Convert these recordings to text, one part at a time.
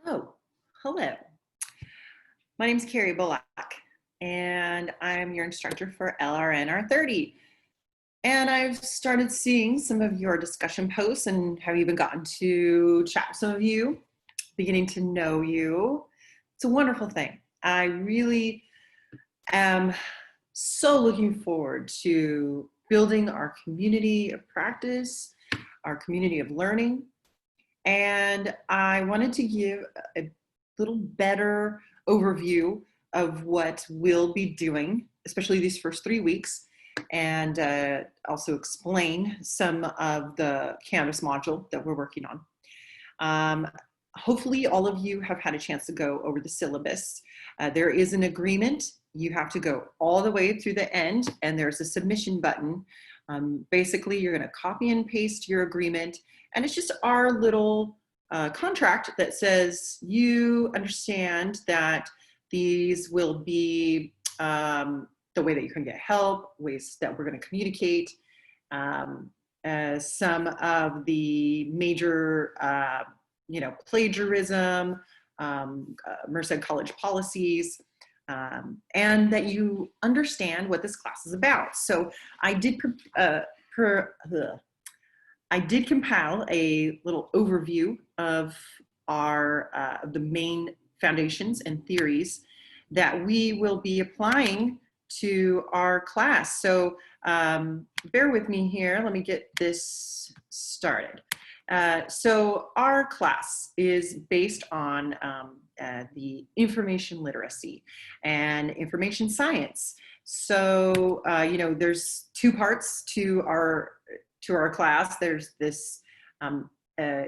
Oh, hello. My name is Carrie Bullock, and I'm your instructor for LRNR 30. And I've started seeing some of your discussion posts and have even gotten to chat with some of you, beginning to know you. It's a wonderful thing. I really am so looking forward to building our community of practice, our community of learning. And I wanted to give a little better overview of what we'll be doing, especially these first 3 weeks, and also explain some of the Canvas module that we're working on. Hopefully all of you have had a chance to go over the syllabus. There is an agreement. You have to go all the way through the end, and there's a submission button. Basically, you're going to copy and paste your agreement, and it's just our little contract that says you understand that these will be the way that you can get help, ways that we're going to communicate, some of the major plagiarism, Merced College policies, and that you understand what this class is about. So I did compile a little overview of our the main foundations and theories that we will be applying to our class. So bear with me here. Let me get this started. So our class is based on the information literacy and information science. So, there's two parts to our class. There's this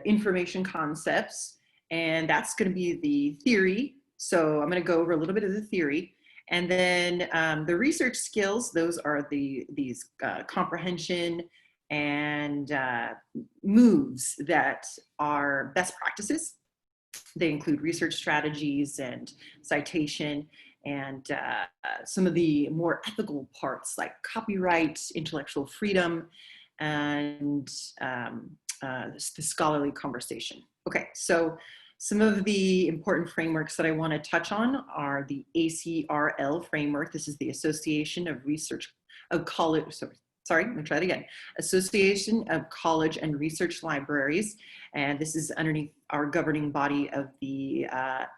information concepts, and that's going to be the theory. So I'm going to go over a little bit of the theory. And then the research skills, those are these comprehension and moves that are best practices. They include research strategies and citation and some of the more ethical parts like copyright, intellectual freedom, and the scholarly conversation. Okay, so some of the important frameworks that I want to touch on are the ACRL framework. This is the Association of College, let me try it again. Association of College and Research Libraries. And this is underneath our governing body of the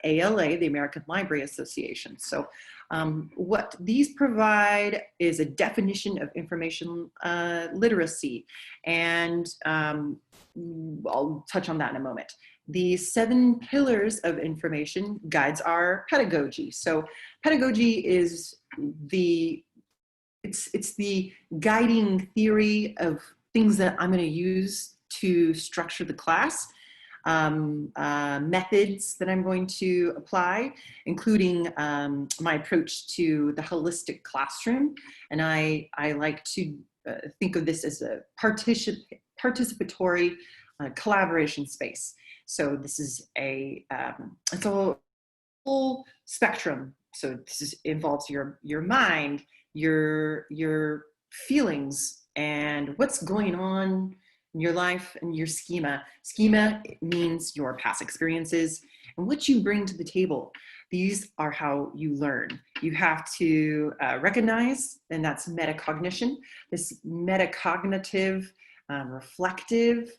ALA, the American Library Association. So what these provide is a definition of information literacy. And I'll touch on that in a moment. The 7 pillars of information guides our pedagogy. So pedagogy is it's the guiding theory of things that I'm going to use to structure the class, methods that I'm going to apply, including my approach to the holistic classroom. And I like to think of this as a participatory collaboration space. So this is it's a whole spectrum. So this involves your mind, your feelings, and what's going on in your life and your schema. Schema means your past experiences and what you bring to the table. These are how you learn. You have to recognize, and that's metacognition, this metacognitive, reflective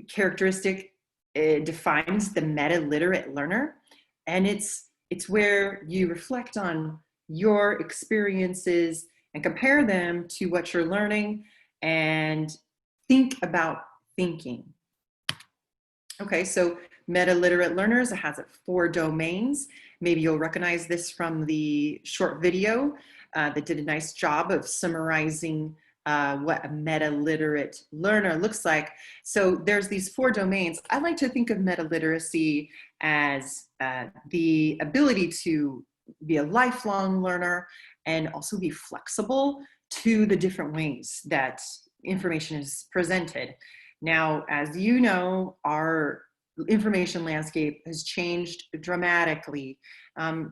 characteristic. It defines the meta-literate learner, and it's where you reflect on your experiences and compare them to what you're learning and think about thinking. Okay, so meta-literate learners, it has 4 domains. Maybe you'll recognize this from the short video that did a nice job of summarizing what a meta-literate learner looks like. So there's these 4 domains. I like to think of meta-literacy as the ability to be a lifelong learner and also be flexible to the different ways that information is presented. Now, as you know, our information landscape has changed dramatically.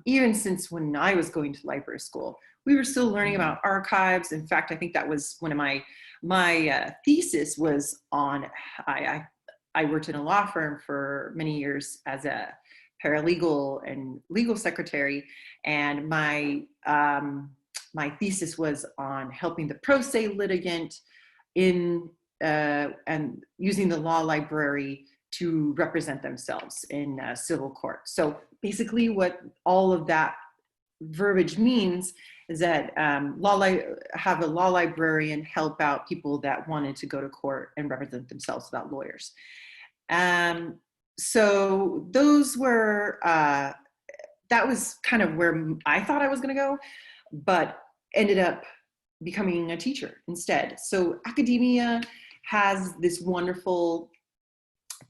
Even since when I was going to library school, we were still learning about archives. In fact, I think that was one of my thesis was on, I I worked in a law firm for many years as a paralegal and legal secretary, and my thesis was on helping the pro se litigant in and using the law library to represent themselves in civil court. So basically, what all of that verbiage means is that have a law librarian help out people that wanted to go to court and represent themselves without lawyers. So those were that was kind of where I thought I was going to go, but ended up becoming a teacher instead. So academia has this wonderful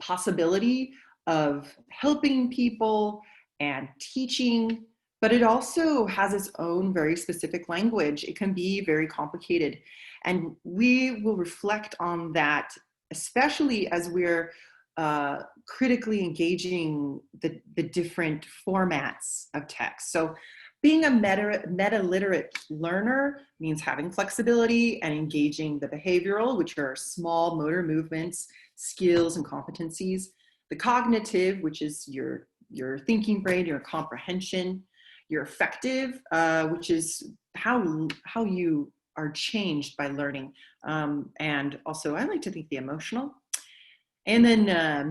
possibility of helping people and teaching, but it also has its own very specific language. It can be very complicated. And we will reflect on that, especially as we're critically engaging the different formats of text. So being a meta-literate learner means having flexibility and engaging the behavioral, which are small motor movements, skills, and competencies. The cognitive, which is your thinking brain, your comprehension. Your affective, which is how you are changed by learning. And also, I like to think the emotional. And then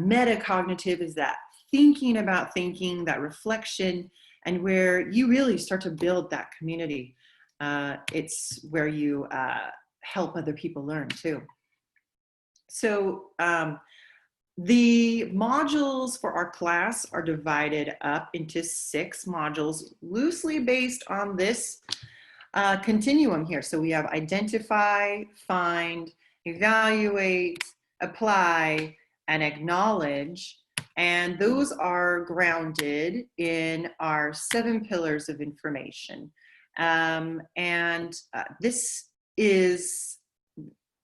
metacognitive is that thinking about thinking, that reflection, and where you really start to build that community. It's where you help other people learn too. So the modules for our class are divided up into 6 modules, loosely based on this continuum here. So we have identify, find, evaluate, apply, and acknowledge. And those are grounded in our 7 pillars of information.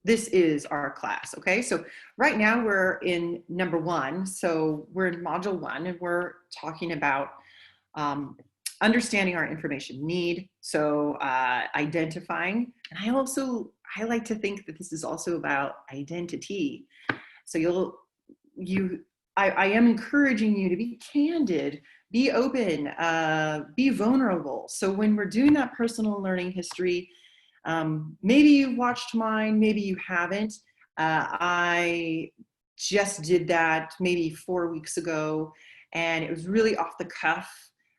This is our class, okay? So right now we're in number 1. So we're in module 1, and we're talking about understanding our information need. So identifying, and I like to think that this is also about identity. So I am encouraging you to be candid, be open, be vulnerable. So when we're doing that personal learning history, maybe you watched mine, maybe you haven't. I just did that maybe 4 weeks ago, and it was really off the cuff.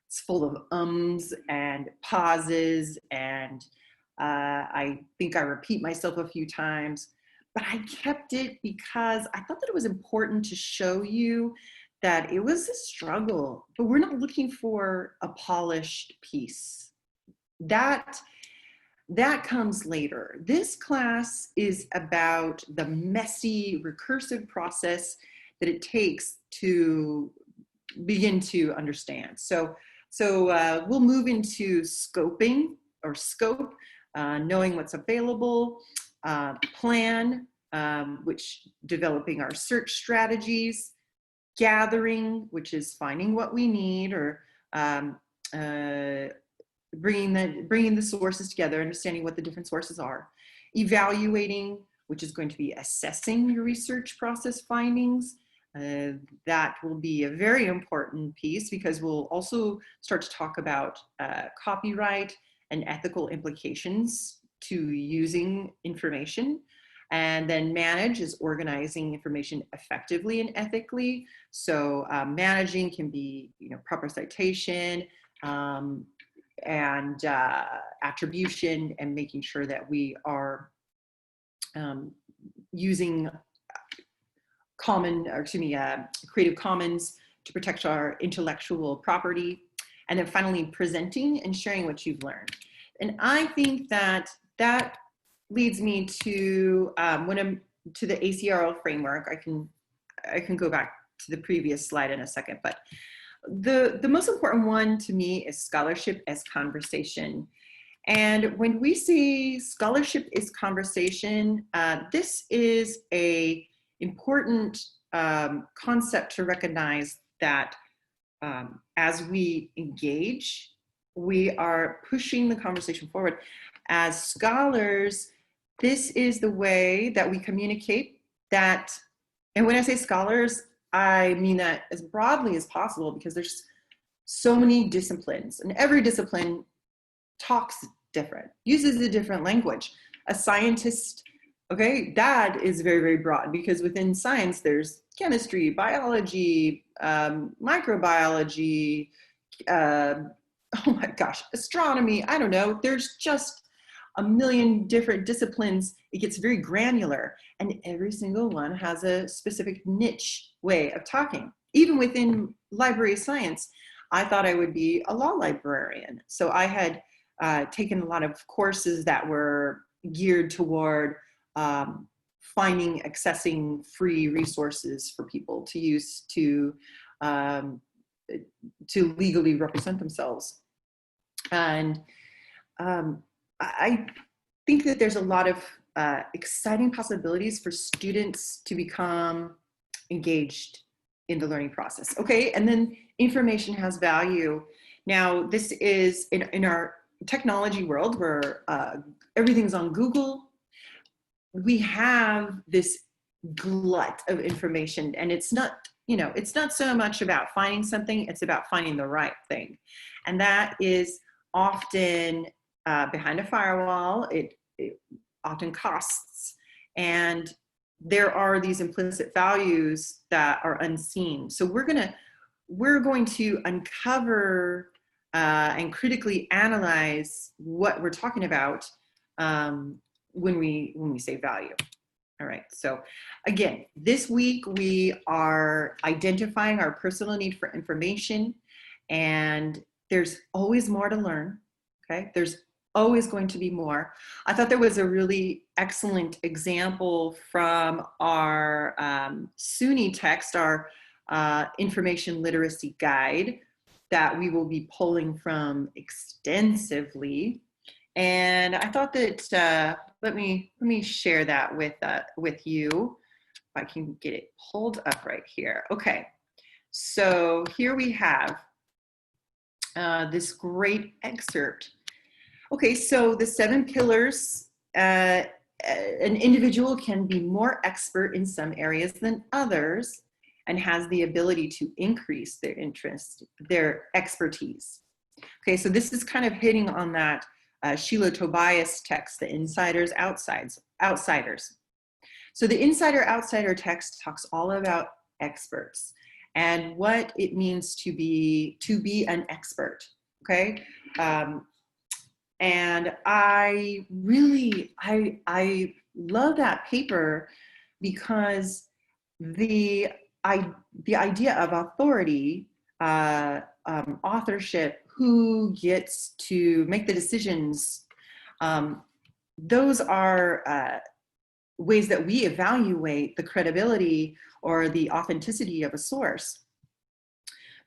It's full of ums and pauses, and I think I repeat myself a few times, but I kept it because I thought that it was important to show you that it was a struggle, but we're not looking for a polished piece. That comes later. This class is about the messy, recursive process that it takes to begin to understand. So we'll move into scoping or scope, knowing what's available, plan, which developing our search strategies, gathering, which is finding what we need, or bringing the sources together, understanding what the different sources are, evaluating, which is going to be assessing your research process findings. That will be a very important piece because we'll also start to talk about copyright and ethical implications to using information. And then manage is organizing information effectively and ethically. So managing can be, proper citation, and attribution, and making sure that we are using Creative Commons to protect our intellectual property. And then finally, presenting and sharing what you've learned. And I think that leads me to to the ACRL framework. I can go back to the previous slide in a second, but the most important one to me is scholarship as conversation. And when we say scholarship is conversation, this is a important concept to recognize that as we engage, we are pushing the conversation forward. As scholars, this is the way that we communicate that And when I say scholars, I mean that as broadly as possible, because there's so many disciplines, and every discipline talks different, uses a different language. A scientist, okay, that is very, very broad, because within science, there's chemistry, biology, microbiology, uh, oh my gosh, astronomy, I don't know. There's just a million different disciplines. It gets very granular, and every single one has a specific niche way of talking. Even within library science, I thought I would be a law librarian. So I had taken a lot of courses that were geared toward finding, accessing free resources for people to use um, to legally represent themselves. And I think that there's a lot of exciting possibilities for students to become engaged in the learning process. Okay, and then information has value. Now, this is in our technology world where everything's on Google. We have this glut of information, and it's not, you know, it's not so much about finding something, it's about finding the right thing. And that is often behind a firewall. It often costs. And there are these implicit values that are unseen. So we're going to uncover and critically analyze what we're talking about when we say value. All right, so again, this week we are identifying our personal need for information, and there's always more to learn, okay? There's always going to be more. I thought there was a really excellent example from our SUNY text, our information literacy guide, that we will be pulling from extensively. And I thought that let me share that with you, if I can get it pulled up right here. Okay, so here we have this great excerpt. Okay, so the 7 pillars. An individual can be more expert in some areas than others, and has the ability to increase their interest, their expertise. Okay, so this is kind of hitting on that Sheila Tobias text, the insiders, outsiders. So the insider-outsider text talks all about experts and what it means to be an expert, okay? And I really, I love that paper, because the idea of authority, authorship, who gets to make the decisions, those are ways that we evaluate the credibility or the authenticity of a source.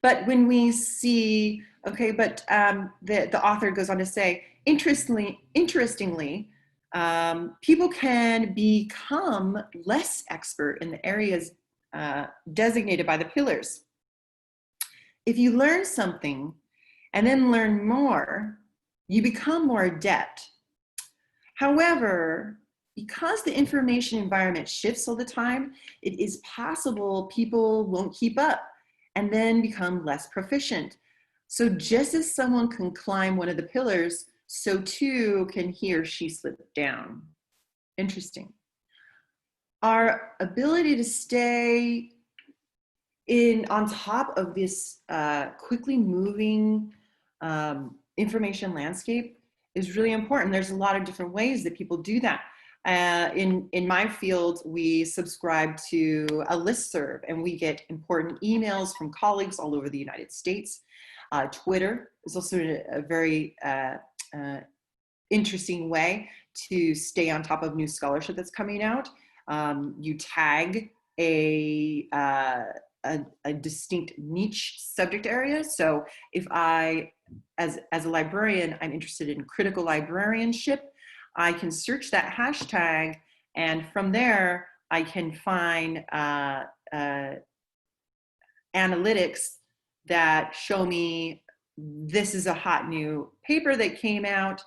But when we see, okay, but the author goes on to say, interestingly, people can become less expert in the areas designated by the pillars. If you learn something and then learn more, you become more adept. However, because the information environment shifts all the time, it is possible people won't keep up and then become less proficient. So just as someone can climb one of the pillars, so too can he or she slip down. Interesting. Our ability to stay on top of this quickly moving information landscape is really important. There's a lot of different ways that people do that. In my field, we subscribe to a listserv, and we get important emails from colleagues all over the United States. Twitter is also a very interesting way to stay on top of new scholarship that's coming out. You tag a distinct niche subject area. So if I, as a librarian, I'm interested in critical librarianship, I can search that hashtag, and from there, I can find analytics that show me this is a hot new paper that came out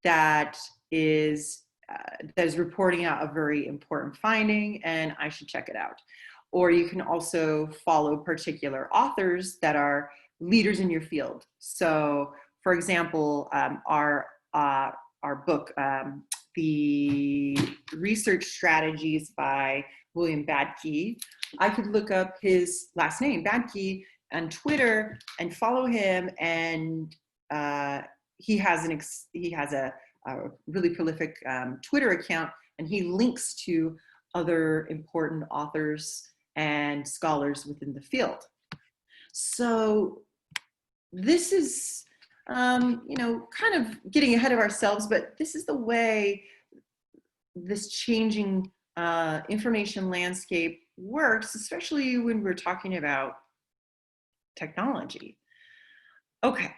that is reporting out a very important finding, and I should check it out. or you can also follow particular authors that are leaders in your field. So, for example, our book, The Research Strategies by William Badke, I could look up his last name, Badke, on Twitter and follow him, and he has a really prolific Twitter account, and he links to other important authors and scholars within the field. So this is, kind of getting ahead of ourselves, but this is the way this changing information landscape works, especially when we're talking about technology. Okay,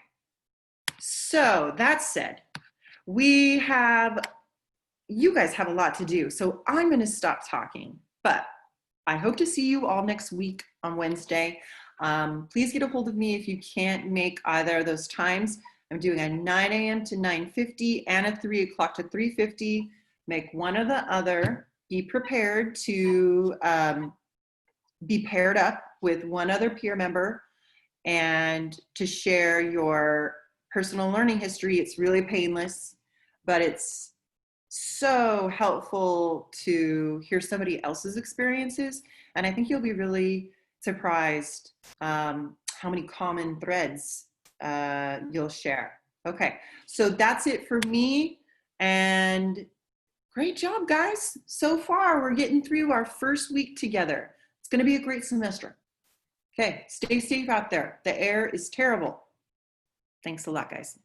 so that said, you guys have a lot to do, so I'm going to stop talking, but I hope to see you all next week on Wednesday. Please get a hold of me if you can't make either of those times. I'm doing a 9 a.m. to 9:50 and a 3 o'clock to 3:50. Make one or the other. Be prepared to be paired up with one other peer member and to share your personal learning history. It's really painless, but it's so helpful to hear somebody else's experiences. And I think you'll be really surprised how many common threads you'll share. Okay, so that's it for me. And great job, guys. So far, we're getting through our first week together. It's going to be a great semester. Okay, stay safe out there. The air is terrible. Thanks a lot, guys.